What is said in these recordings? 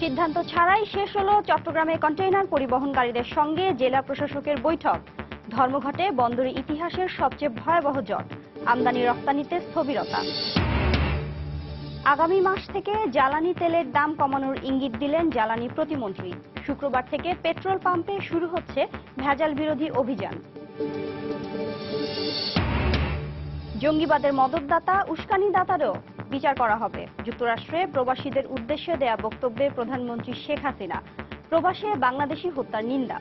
সিদ্ধান্ত ছাড়াই শেষ হলো চট্টগ্রামে কন্টেইনার পরিবহনকারীদের সঙ্গে জেলা প্রশাসকের বৈঠক। ধর্মঘটে বন্দরের ইতিহাসের সবচেয়ে ভয়াবহ জট, আমদানি রপ্তানিতে স্থবিরতা। আগামী মাস থেকে জ্বালানি তেলের দাম কমানোর ইঙ্গিত দিলেন জ্বালানি প্রতিমন্ত্রী। শুক্রবার থেকে পেট্রোল পাম্পে শুরু হচ্ছে ভেজাল বিরোধী অভিযান। জঙ্গিবাদের মদতদাতা, উস্কানিদাতারও বিচার করা হবে। যুক্তরাষ্ট্রে প্রবাসীদের উদ্দেশ্যে দেয়া বক্তব্যে প্রধানমন্ত্রী শেখ হাসিনা প্রবাসে বাংলাদেশি হত্যার নিন্দা।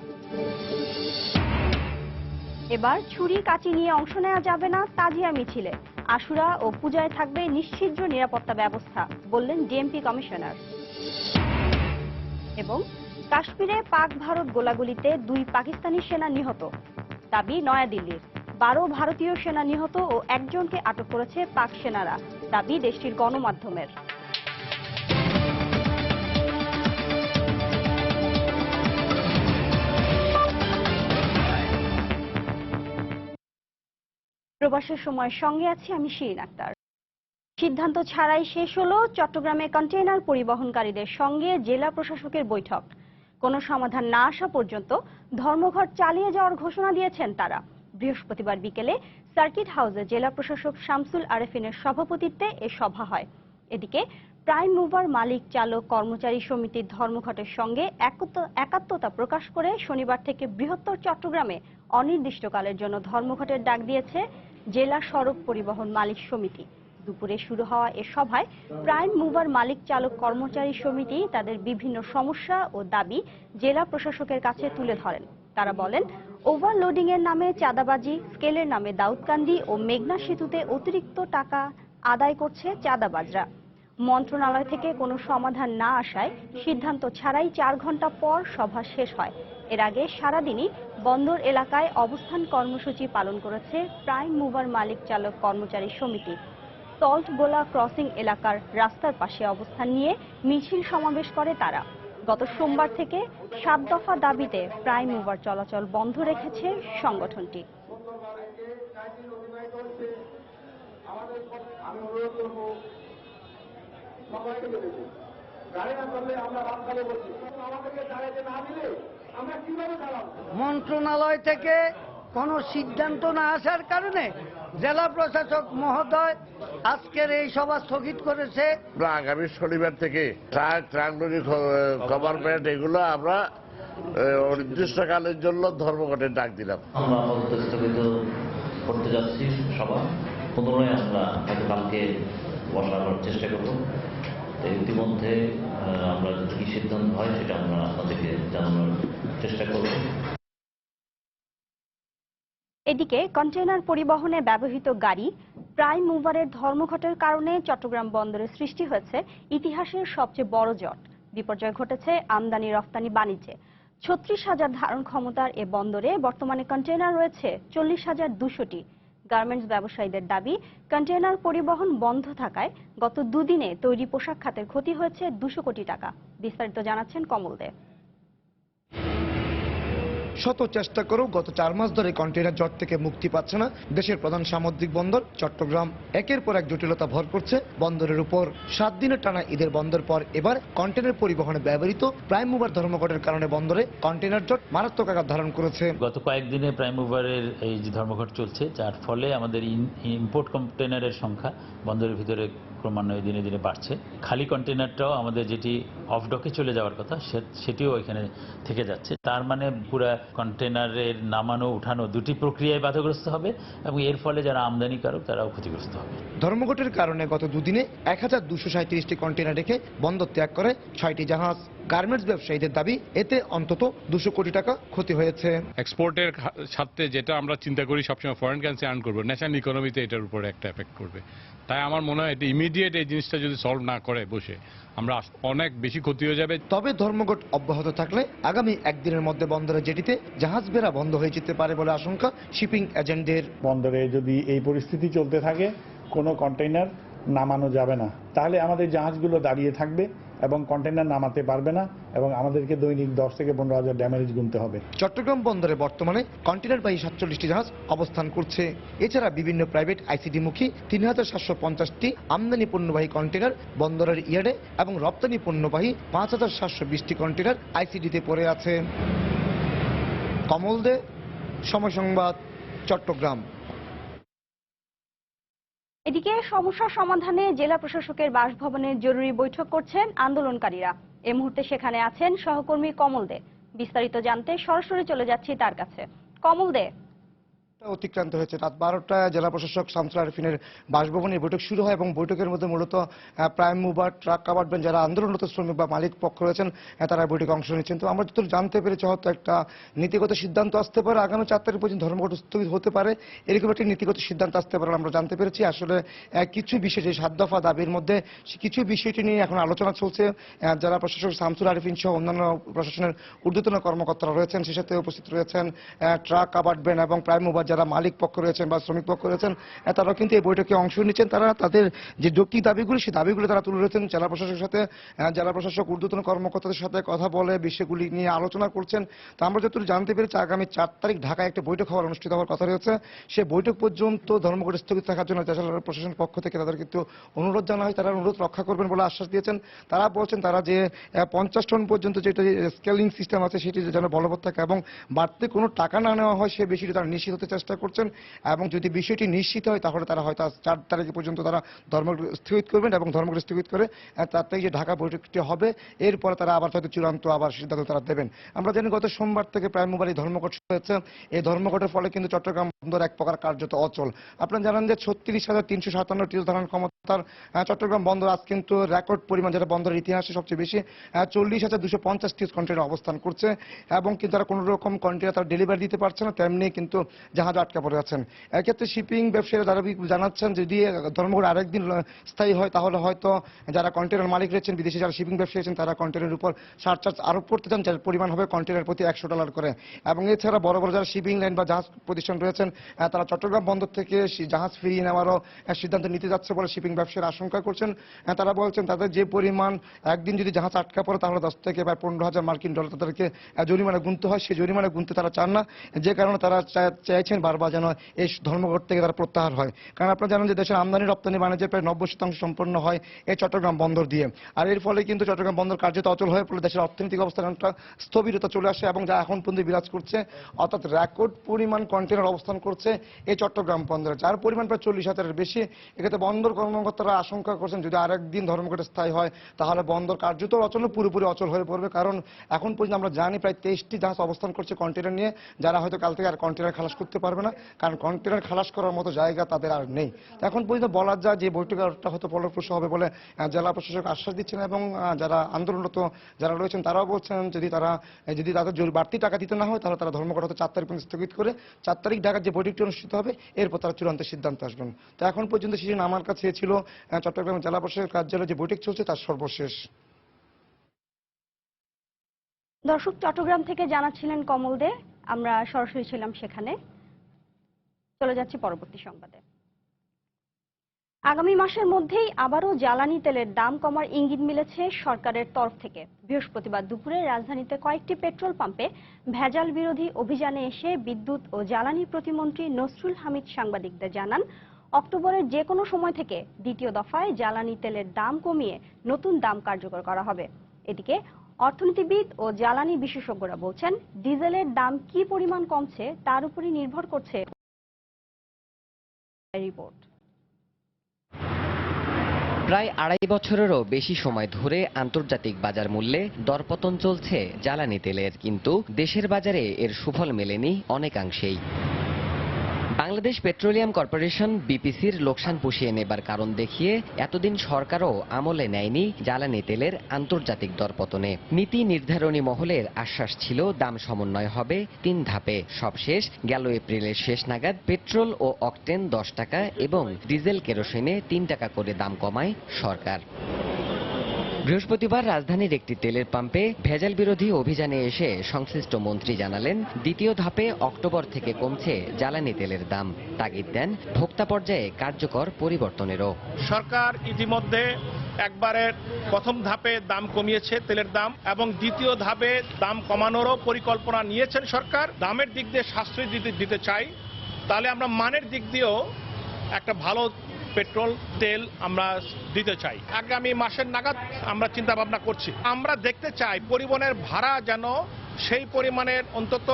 এবার ছুরি কাঁচি নিয়ে অংশ নেওয়া যাবে না তাজিয়া মিছিলে। আশুরা ও পূজায় থাকবে নিশ্ছিদ্র নিরাপত্তা ব্যবস্থা, বললেন ডিএমপি কমিশনার। এবং কাশ্মীরে পাক ভারত গোলাগুলিতে 2 পাকিস্তানি সেনা নিহত, দাবি নয়াদিল্লির। 12 ভারতীয় সেনা নিহত ও 1 জনকে আটক করেছে পাক সেনারা, দাবি দেশটির গণমাধ্যমের। প্রবাসের সময়ের সঙ্গে আছি আমি শিরিন আক্তার। সিদ্ধান্ত ছাড়াই শেষ হলো চট্টগ্রামে কন্টেইনার পরিবহনকারীদের সঙ্গে জেলা প্রশাসকের বৈঠক। কোনো সমাধান না আসা পর্যন্ত ধর্মঘট চালিয়ে যাওয়ার ঘোষণা দিয়েছেন তারা। বৃহস্পতিবার বিকেলে সার্কিট হাউসে জেলা প্রশাসক শামসুল আরেফিনের সভাপতিত্বে এ সভা হয়। এদিকে প্রাইম মুভার মালিক চালক কর্মচারী সমিতির ধর্মঘটের সঙ্গে একাত্মতা প্রকাশ করে শনিবার থেকে বৃহত্তর চট্টগ্রামে অনির্দিষ্টকালের জন্য ধর্মঘটের ডাক দিয়েছে জেলা সড়ক পরিবহন মালিক সমিতি। দুপুরে শুরু হওয়া এ সভায় প্রাইম মুভার মালিক চালক কর্মচারী সমিতি তাদের বিভিন্ন সমস্যা ও দাবি জেলা প্রশাসকের কাছে তুলে ধরেন। তারা বলেন, ওভারলোডিং এর নামে চাঁদাবাজি, স্কেলের নামে দাউদকান্দি ও মেঘনা সেতুতে অতিরিক্ত টাকা আদায় করছে চাঁদাবাজরা। মন্ত্রণালয় থেকে কোনো সমাধান না আসায় সিদ্ধান্ত ছাড়াই 4 ঘন্টা পর সভা শেষ হয়। এর আগে সারাদিনই বন্দর এলাকায় অবস্থান কর্মসূচি পালন করেছে প্রাইম মুভার মালিক চালক কর্মচারী সমিতি। সল্ট গোলা ক্রসিং এলাকার রাস্তার পাশে অবস্থান নিয়ে মিছিল সমাবেশ করে তারা। গত সোমবার থেকে 7 দফা দাবিতে প্রাইম মুভার চলাচল বন্ধ রেখেছে সংগঠনটি। মন্ত্রণালয় থেকে কোনো সিদ্ধান্ত না আসার কারণে জেলা প্রশাসক মহোদয় আজকের এই সভা স্থগিত করেছে। আগামী শনিবার থেকে ট্রাক লরি গভর্নমেন্ট এগুলো আমরা অনির্দিষ্টকালের জন্য ধর্মঘটের ডাক দিলাম। আমরা আপাতত স্থগিত করতে যাচ্ছি সভা। পুনরায় আমরা হয়তো কালকে বসানোর চেষ্টা করব। ইতিমধ্যে আমরা কি সিদ্ধান্ত হয় সেটা আমরা আপনাদেরকে জানানোর চেষ্টা করব। এদিকে কন্টেইনার পরিবহনে ব্যবহৃত গাড়ি প্রাইম মুভারের ধর্মঘটের কারণে চট্টগ্রাম বন্দরে সৃষ্টি হয়েছে ইতিহাসের সবচেয়ে বড় জট। বিপর্যয় ঘটেছে আমদানি রপ্তানি বাণিজ্যে। 36,000 ধারণ ক্ষমতার এ বন্দরে বর্তমানে কন্টেইনার রয়েছে 40,200টি। গার্মেন্টস ব্যবসায়ীদের দাবি, কন্টেইনার পরিবহন বন্ধ থাকায় গত 2 দিনে তৈরি পোশাক খাতের ক্ষতি হয়েছে 200 কোটি টাকা। বিস্তারিত জানাচ্ছেন কমল দে। শত চেষ্টা করেও গত 4 মাস ধরে কন্টেইনার জট থেকে মুক্তি পাচ্ছে না দেশের প্রধান সামুদ্রিক বন্দর চট্টগ্রাম। একের পর এক জটিলতা ভর করছে বন্দরের উপর। 7 দিনের টানা ঈদের বন্ধের পর এবার কন্টেইনার পরিবহনে ব্যবহৃত প্রাইম মুভার ধর্মঘটের কারণে বন্দরে কন্টেইনার জট মারাত্মক আকার ধারণ করেছে। গত কয়েকদিনে প্রাইম মুভারের এই যে ধর্মঘট চলছে, যার ফলে আমাদের ইম্পোর্ট কন্টেইনারের সংখ্যা বন্দরের ভিতরে ক্রমান্বয়ে দিনে দিনে বাড়ছে। খালি কন্টেইনারটাও আমাদের যেটি অফ ডকে চলে যাওয়ার কথা সেটিও এখানে থেকে যাচ্ছে। তার মানে পুরো কন্টেইনারের নামানো উঠানো দুটি প্রক্রিয়ায় বাধাগ্রস্ত হবে এবং এর ফলে যারা আমদানিকারক তারাও ক্ষতিগ্রস্ত হবে। ধর্মঘটের কারণে গত 2 দিনে 1237টি কন্টেইনার রেখে বন্দর ত্যাগ করে 6টি জাহাজ। গার্মেন্টস ব্যবসায়ীদের দাবি, এতে অন্তত 200 কোটি টাকা ক্ষতি হয়েছে। এক্সপোর্টের সাথে যেটা আমরা চিন্তা করি সবসময় ফরেন কারেন্সি আর্ন করবো, ন্যাশনাল ইকোনমিতে এটার উপরে একটা এফেক্ট করবে। তাই আমার মনে হয় এটা ইমিডিয়েট এই জিনিসটা যদি সলভ না করে বসে আমরা অনেক বেশি ক্ষতি হয়ে যাবে। তবে ধর্মঘট অব্যাহত থাকলে আগামী 1 দিনের মধ্যে বন্দরে জেটিতে জাহাজ বেড়া বন্ধ হয়ে যেতে পারে বলে আশঙ্কা শিপিং এজেন্টদের। বন্দরে যদি এই পরিস্থিতি চলতে থাকে কোনো কন্টেইনার নামানো যাবে না। তাহলে আমাদের জাহাজগুলো দাঁড়িয়ে থাকবে এবং কন্টেনার নামাতে পারবে না এবং আমাদেরকে দৈনিক 10 থেকে 15,000 ড্যামেজ গুনতে হবে। চট্টগ্রাম বন্দরে বর্তমানে কন্টেনারবাহী 47টি জাহাজ অবস্থান করছে। এছাড়া বিভিন্ন প্রাইভেট আইসিডি-মুখী 3,750টি আমদানি পণ্যবাহী কন্টেনার বন্দরের ইয়ার্ডে এবং রপ্তানি পণ্যবাহী 5,720টি কন্টেনার আইসিডিতে পড়ে আছে। কমল দে, সময় সংবাদ, চট্টগ্রাম। এদিকে সমস্যা সমাধানে জেলা প্রশাসকের বাসভবনে জরুরি বৈঠক করছেন আন্দোলনকারীরা। এই মুহূর্তে সেখানে আছেন সহকর্মী কমল দে। বিস্তারিত জানতে সরাসরি চলে যাচ্ছি তার কাছে। কমল দে, অতিক্রান্ত হয়েছে রাত 12টায় জেলা প্রশাসক শামসুল আরিফিনের বাসভবনে বৈঠক শুরু হয় এবং বৈঠকের মধ্যে মূলত prime mover, truck covered van যারা আন্দোলনরত শ্রমিক বা মালিক পক্ষ রয়েছেন তারা বৈঠকে অংশ নিচ্ছেন। তো আমরা যতটুকু জানতে পেরেছি হয়তো একটা নীতিগত সিদ্ধান্ত আসতে পারে, আগামী 4 তারিখ পর্যন্ত ধর্মঘট স্থগিত হতে পারে, এরকম একটি নীতিগত সিদ্ধান্ত আসতে পারে আমরা জানতে পেরেছি। আসলে কিছু বিষয় যে 7 দফা দাবির মধ্যে কিছু বিষয়টি নিয়ে এখন আলোচনা চলছে। জেলা প্রশাসক শামসুল আরিফিন সহ অন্যান্য প্রশাসনের ঊর্ধ্বতন কর্মকর্তারা রয়েছেন, সে সাথে উপস্থিত রয়েছেন ট্রাক কাভার্ড ভ্যান এবং প্রাইম মুভার যারা মালিক পক্ষ রয়েছেন বা শ্রমিক পক্ষ রয়েছেন, তারাও কিন্তু এই বৈঠকে অংশ নিচ্ছেন। তারা তাদের যে যৌক্তিক দাবিগুলি সেই দাবিগুলো তারা তুলে ধরেছেন। জেলা প্রশাসকের সাথে জেলা প্রশাসক ঊর্ধ্বতন কর্মকর্তাদের সাথে কথা বলে বিষয়গুলি নিয়ে আলোচনা করছেন। তো আমরা যতটুকু জানতে পেরেছি আগামী 4 তারিখ ঢাকায় একটা বৈঠক অনুষ্ঠিত হওয়ার কথা রয়েছে। সে বৈঠক পর্যন্ত ধর্মঘট স্থগিত থাকার জন্য জেলা প্রশাসনের পক্ষ থেকে তাদের কিন্তু অনুরোধ জানা হয়। তারা অনুরোধ রক্ষা করবেন বলে আশ্বাস দিয়েছেন। তারা বলছেন তারা যে 50 টন পর্যন্ত যেটা স্কেলিং সিস্টেম আছে সেটি যেন বলবৎ থাকে এবং বাড়তি কোনো টাকা না নেওয়া হয় সে বিষয়টি তারা নিশ্চিত হতে চেষ্টা করছেন। এবং যদি বিষয়টি নিশ্চিত হয় তাহলে তারা হয়তো 4 তারিখ পর্যন্ত তারা ধর্মঘট স্থগিত করবেন এবং ধর্মঘট স্থগিত করে 4 তারিখ যে ঢাকা বৈঠকটি হবে এরপরে তারা আবার হয়তো চূড়ান্ত আবার সিদ্ধান্ত তারা দেবেন। আমরা জানি গত সোমবার থেকে প্রায় মোবাইল ধর্মঘট শুরু হয়েছে। এই ধর্মঘটের ফলে কিন্তু চট্টগ্রাম বন্দর এক প্রকার কার্যত অচল। আপনারা জানেন যে 36,357 টিউল ধারণ ক্ষমতার চট্টগ্রাম বন্দর আজ কিন্তু রেকর্ড পরিমাণ, যেটা বন্দরের ইতিহাসে সবচেয়ে বেশি 40,250 টিউল কন্টেনার অবস্থান করছে এবং কিন্তু তারা কোনো রকম কন্টেনার তারা ডেলিভারি দিতে পারছে না, তেমনি কিন্তু জাহাজ আটকা পড়ে আছেন। এক্ষেত্রে শিপিং ব্যবসায়ীরা যারা জানাচ্ছেন যদি ধর্মঘট আরেকদিন স্থায়ী হয় তাহলে হয়তো যারা কন্টেনার মালিক রয়েছেন, বিদেশি যারা শিপিং ব্যবসায়ী আছেন তারা কন্টেনারের উপর সারচার্জ আরোপ করতে চান, যার পরিমাণ হবে কন্টেনার প্রতি $100 করে। এবং এছাড়া বড় বড় যারা শিপিং লাইন বা জাহাজ প্রতিষ্ঠান রয়েছেন তারা চট্টগ্রাম বন্দর থেকে জাহাজ ফিরিয়ে নেওয়ারও সিদ্ধান্ত নিতে যাচ্ছে বলে শিপিং ব্যবসায়ীরা আশঙ্কা করছেন। তারা বলছেন তাদের যে পরিমাণ একদিন যদি জাহাজ আটকা পড়ে তাহলে 10 থেকে প্রায় $15,000 তাদেরকে জরিমানা গুনতে হয়, সেই জরিমানা গুনতে তারা চান না, যে কারণে তারা চাইছেন বারবার যেন এই ধর্মঘট থেকে তারা প্রত্যাহার হয়। কারণ আপনারা জানেন যে দেশের আমদানি রপ্তানি বাণিজ্যের প্রায় 90% সম্পন্ন হয় এই চট্টগ্রাম বন্দর দিয়ে। আর এর ফলে কিন্তু চট্টগ্রাম বন্দর কার্যত অচল হয়ে পড়লে দেশের অর্থনৈতিক অবস্থার একটা স্থবিরতা চলে আসে এবং যা এখন পর্যন্ত বিরাজ করছে, অর্থাৎ রেকর্ড পরিমাণ কন্টেনার অবস্থান করছে এই চট্টগ্রাম বন্দরে, যার পরিমাণ প্রায় 40,000-এর বেশি। এক্ষেত্রে বন্দর কর্মকর্তারা আশঙ্কা করছেন যদি আরেকদিন ধর্মঘট স্থায়ী হয় তাহলে বন্দর কার্যত অচল, পুরোপুরি অচল হয়ে পড়বে। কারণ এখন পর্যন্ত আমরা জানি প্রায় 23টি জাহাজ অবস্থান করছে কন্টেনার নিয়ে, যারা হয়তো কাল থেকে আর কন্টেনার খালাস করতে পারবে না, কারণ কন্টেনার খালাস করার মতো জায়গা তাদের আর নেই। এখন পর্যন্ত বলা যায় যে বৈঠকটা হয়তো ফলপ্রসূ হবে বলে জেলা প্রশাসক আশ্বাস দিচ্ছেন এবং যারা আন্দোলনরত যারা রয়েছেন তারাও বলছেন যদি তাদের বাড়তি টাকা দিতে না হয় তাহলে তারা ধর্মঘট হতে 4 তারিখ পর্যন্ত স্থগিত করে 4 তারিখ ঢাকার যে বৈঠকটি অনুষ্ঠিত হবে এরপর তারা চূড়ান্ত সিদ্ধান্ত আসবেন। তো এখন পর্যন্ত সেদিন আমার কাছে ছিল চট্টগ্রাম জেলা প্রশাসকের কার্যালয়ে যে বৈঠক চলছে তার সর্বশেষ। দর্শক, চট্টগ্রাম থেকে জানাচ্ছিলেন কমল দে, আমরা সরাসরি ছিলাম সেখানে। চলে যাচ্ছি পরবর্তী সংবাদে। আগামী মাসের মধ্যেই আবারও জ্বালানি তেলের দাম কমার ইঙ্গিত মিলেছে সরকারের তরফ থেকে। বৃহস্পতিবার দুপুরে রাজধানীতে কয়েকটি পেট্রোল পাম্পে ভেজাল বিরোধী অভিযানে এসে বিদ্যুৎ ও জ্বালানি প্রতিমন্ত্রী নসরুল হামিদ সাংবাদিকদের জানান, অক্টোবরের যে কোনো সময় থেকে দ্বিতীয় দফায় জ্বালানি তেলের দাম কমিয়ে নতুন দাম কার্যকর করা হবে। এদিকে অর্থনীতিবিদ ও জ্বালানি বিশেষজ্ঞরা বলছেন, ডিজেলের দাম কি পরিমাণ কমছে তার উপরই নির্ভর করছে রিপোর্ট। প্রায় 2.5 বছরেরও বেশি সময় ধরে আন্তর্জাতিক বাজার মূল্যে দরপতন চলছে জ্বালানি তেলের, কিন্তু দেশের বাজারে এর সুফল মেলেনি অনেকাংশেই। বাংলাদেশ পেট্রোলিয়াম কর্পোরেশন বিপিসির লোকসান পুষিয়ে নেবার কারণ দেখিয়ে এতদিন সরকারও আমলে নেয়নি জ্বালানি তেলের আন্তর্জাতিক দরপতনে। নীতি নির্ধারণী মহলের আশ্বাস ছিল দাম সমন্বয় হবে 3 ধাপে। সবশেষ গেল এপ্রিলের শেষ নাগাদ পেট্রোল ও অকটেন 10 টাকা এবং ডিজেল কেরোসিনে 3 টাকা করে দাম কমায় সরকার। বৃহস্পতিবার রাজধানীর একটি তেলের পাম্পে ভেজাল বিরোধী অভিযানে এসে সংশ্লিষ্ট মন্ত্রী জানালেন, দ্বিতীয় ধাপে অক্টোবর থেকে কমছে জ্বালানি তেলের দাম। তাগিদ দেন ভোক্তা পর্যায়ে কার্যকর পরিবর্তনেরও। সরকার ইতিমধ্যে একবারে প্রথম ধাপে দাম কমিয়েছে তেলের দাম, এবং দ্বিতীয় ধাপে দাম কমানোরও পরিকল্পনা নিয়েছেন সরকার। দামের দিক দিয়ে সাশ্রয় দিতে চাই, তাহলে আমরা মানের দিক দিয়েও একটা ভালো পেট্রোল তেল আমরা দিতে চাই। আগামী মাসের নাগাদ আমরা চিন্তা ভাবনা করছি। আমরা দেখতে চাই পরিবহনের ভাড়া যেন সেই পরিমাণের অন্তত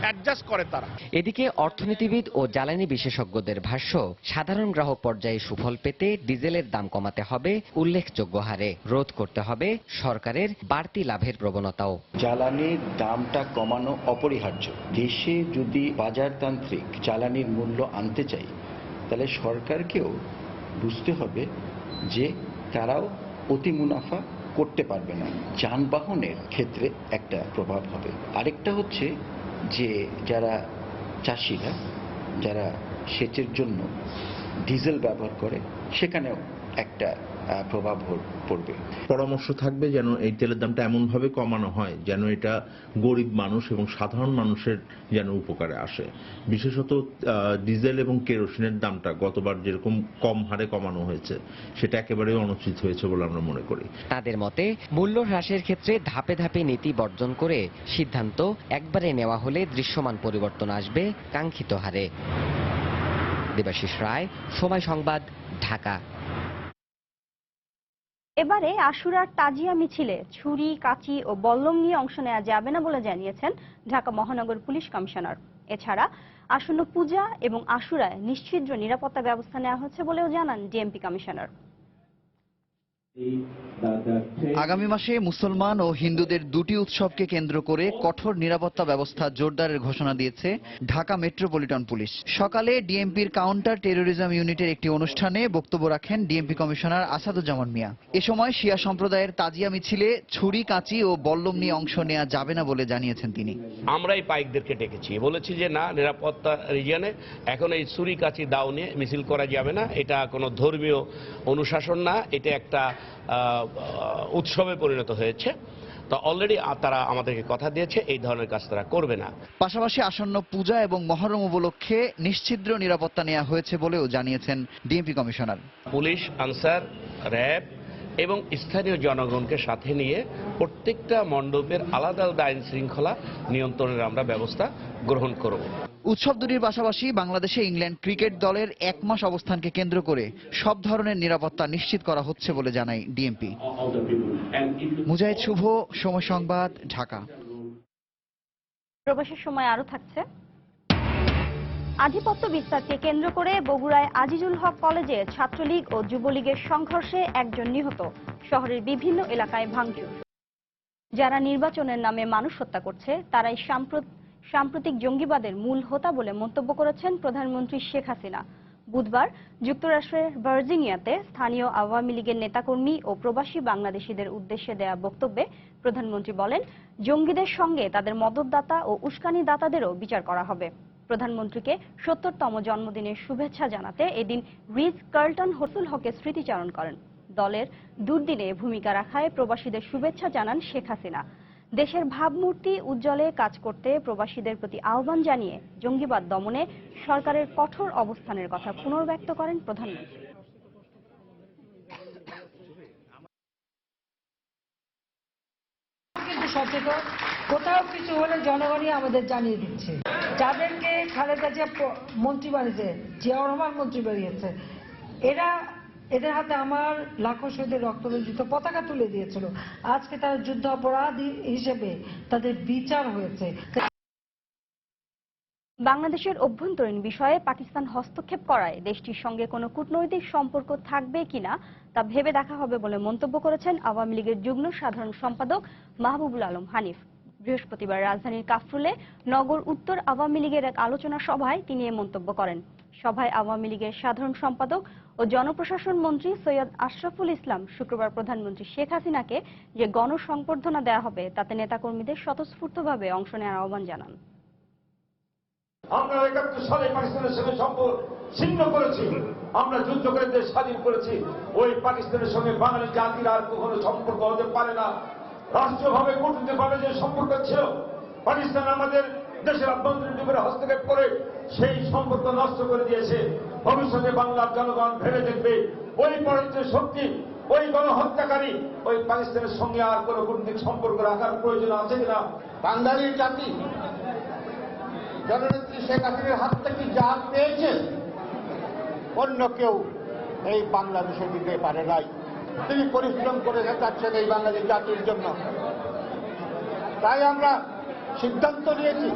অ্যাডজাস্ট করে তারা। এদিকে অর্থনীতিবিদ ও জ্বালানি বিশেষজ্ঞদের ভাষ্য, সাধারণ গ্রাহক পর্যায়ে সুফল পেতে ডিজেলের দাম কমাতে হবে উল্লেখযোগ্য হারে, রোধ করতে হবে সরকারের বাড়তি লাভের প্রবণতাও। জ্বালানির দামটা কমানো অপরিহার্য। দেশে যদি বাজারতান্ত্রিক জ্বালানির মূল্য আনতে চাই, তাহলে সরকারকেও বুঝতে হবে যে তারাও অতি মুনাফা করতে পারবে না। যানবাহনের ক্ষেত্রে একটা প্রভাব হবে। আরেকটা হচ্ছে যে যারা চাষিরা, যারা সেচের জন্য ডিজেল ব্যবহার করে, সেখানেও একটা প্রভাব পড়বে। পরামর্শ থাকবে যেন এই তেলের দামটা এমনভাবে কমানো হয় যেন এটা গরিব মানুষ এবং সাধারণ মানুষের যেন উপকারে আসে। বিশেষত ডিজেল এবং কেরোসিনের দামটা গতবার যেরকম কম হারে কমানো হয়েছে, সেটা একেবারেই অনুচিত হয়েছে বলে আমরা মনে করি। তাদের মতে মূল্য হ্রাসের ক্ষেত্রে ধাপে ধাপে নীতি বর্জন করে সিদ্ধান্ত একবারে নেওয়া হলে দৃশ্যমান পরিবর্তন আসবে কাঙ্ক্ষিত হারে। দেবাশিস রায়, সময় সংবাদ, ঢাকা। এবারে আশুরার তাজিয়া মিছিলে ছুরি, কাঁচি ও বল্লম নিয়ে অংশ নেওয়া যাবে না বলে জানিয়েছেন ঢাকা মহানগর পুলিশ কমিশনার। এছাড়া আসন্ন পূজা এবং আশুরায় নিশ্চিদ্র নিরাপত্তা ব্যবস্থা নেওয়া হচ্ছে বলেও জানান ডিএমপি কমিশনার। আগামী মাসে মুসলমান ও হিন্দুদের দুটি উৎসবকে কেন্দ্র করে কঠোর নিরাপত্তা ব্যবস্থা জোরদারের ঘোষণা দিয়েছে ঢাকা মেট্রোপলিটন পুলিশ। সকালে ডিএমপির কাউন্টার টেরোরিজম ইউনিটের একটি অনুষ্ঠানে বক্তব্য রাখেন ডিএমপি কমিশনার আসাদুজ্জামান মিয়া। এ সময় শিয়া সম্প্রদায়ের তাজিয়া মিছিলে ছুরি, কাঁচি ও বল্লম নিয়ে অংশ নেওয়া যাবে না বলে জানিয়েছেন তিনি। আমরাই পাইকদেরকে ডেকেছি, বলেছি যে না, নিরাপত্তা রিজিয়নে এখন এই ছুরি, কাঁচি, দাও নিয়ে মিছিল করা যাবে না। এটা কোনো ধর্মীয় অনুশাসন না, এটা একটা উৎসবে পরিণত হয়েছে। তো অলরেডি তারা আমাদেরকে কথা দিয়েছে এই ধরনের কাজ তারা করবে না। পাশাপাশি আসন্ন পূজা এবং মহরম উপলক্ষে নিশ্চিদ্র নিরাপত্তা নেওয়া হয়েছে বলেও জানিয়েছেন DMP commissioner. Police, answer, RAB এবং স্থানীয় জনগণকে সাথে নিয়ে প্রত্যেকটা মণ্ডপের আলাদা আলাদা আইন শৃঙ্খলা নিয়ন্ত্রণের আমরা ব্যবস্থা গ্রহণ করব। উৎসব দুটির পাশাপাশি বাংলাদেশে ইংল্যান্ড ক্রিকেট দলের 1 মাস অবস্থানকে কেন্দ্র করে সব ধরনের নিরাপত্তা নিশ্চিত করা হচ্ছে বলে জানায় ডিএমপি। মুজাহিদ শুভ, সময় সংবাদ, ঢাকা। প্রবাসের সময় আরো থাকছে। আধিপত্য বিস্তারকে কেন্দ্র করে বগুড়ায় আজিজুল হক কলেজে ছাত্রলীগ ও যুবলীগের সংঘর্ষে একজন নিহত। শহরের বিভিন্ন এলাকায় ভাঙচুর। যারা নির্বাচনের নামে মানুষ হত্যা করছে তারাই সাম্প্রতিক জঙ্গিবাদের মূল হোতা বলে মন্তব্য করেছেন প্রধানমন্ত্রী শেখ হাসিনা। বুধবার যুক্তরাষ্ট্রের ভার্জিনিয়াতে স্থানীয় আওয়ামী লীগের নেতাকর্মী ও প্রবাসী বাংলাদেশিদের উদ্দেশ্যে দেয়া বক্তব্যে প্রধানমন্ত্রী বলেন, জঙ্গিদের সঙ্গে তাদের মদতদাতা ও উস্কানিদাতাদেরও বিচার করা হবে। প্রধানমন্ত্রীকে ৭০তম জন্মদিনের শুভেচ্ছা জানাতে এদিন রিজ কার্লটন হোসুল হকের স্মৃতিচারণ করেন। দলের দুর্দিনে ভূমিকা রাখায় প্রবাসীদের শুভেচ্ছা জানান শেখ হাসিনা। দেশের ভাবমূর্তি উজ্জ্বলে কাজ করতে প্রবাসীদের প্রতি আহ্বান জানিয়ে জঙ্গিবাদ দমনে সরকারের কঠোর অবস্থানের কথা পুনর্ব্যক্ত করেন প্রধানমন্ত্রী। কিন্তু সচেতন, কোথাও কিছু হলে জনগণই আমাদের জানিয়ে দিচ্ছে। যাদেরকে খালেদা জিয়া মন্ত্রী বানিয়েছে, জিয়াউর রহমান মন্ত্রী বানিয়েছে, এদের হাতে আমার লাখো শহীদের রক্তরঞ্জিত পতাকা তুলে দিয়েছিল। আজকে তারা যুদ্ধ অপরাধী হিসেবে তাদের বিচার হয়েছে। বাংলাদেশের অভ্যন্তরীণ বিষয়ে পাকিস্তান হস্তক্ষেপ করায় দেশটির সঙ্গে কোনো কূটনৈতিক সম্পর্ক থাকবে কিনা তা ভেবে দেখা হবে বলে মন্তব্য করেছেন আওয়ামী লীগের যুগ্ম সাধারণ সম্পাদক মাহবুবুল আলম হানিফ। বৃহস্পতিবার রাজধানীর কাফরুলে নগর উত্তর আওয়ামী লীগের এক আলোচনা সভায় তিনি এ মন্তব্য করেন। সভায় আওয়ামী লীগের সাধারণ সম্পাদক ও জনপ্রশাসন মন্ত্রী সৈয়দ আশরাফুল ইসলাম শুক্রবার প্রধানমন্ত্রী শেখ হাসিনাকে যে গণসংবর্ধনা দেওয়া হবে তাতে নেতাকর্মীদের স্বতঃস্ফূর্তভাবে অংশ নেওয়ার আহ্বান জানান। আমরা ৭১ সালে পাকিস্তানের সঙ্গে সম্পর্ক ছিন্ন করেছি, আমরা যুদ্ধ করে দেশ স্বাধীন করেছি। ওই পাকিস্তানের সঙ্গে বাঙালি জাতির আর কখনো সম্পর্ক হতে পারে না। রাষ্ট্রীয়ভাবে কূটনীতিকভাবে যে সম্পর্ক ছিল, পাকিস্তান আমাদের দেশের আভ্যন্তরীণ ব্যাপারে হস্তক্ষেপ করে সেই সম্পর্ক নষ্ট করে দিয়েছে। ভবিষ্যতে বাংলার জনগণ ভেবে দেখবে ওই পরাজিত শক্তি ওই গণহত্যাকারী ওই পাকিস্তানের সঙ্গে আর কোনো কূটনৈতিক সম্পর্ক রাখার প্রয়োজন আছে কিনা? বাঙালির জাতি জননেত্রী শেখ হাসিনার হাত থেকে যা পেয়েছে অন্য কেউ এই বাংলাদেশে দিতে পারে নাই। তিনি পরিশ্রম করে যাচ্ছেন এই বাঙালি জাতির জন্য। তাই আমরা সিদ্ধান্ত নিয়েছি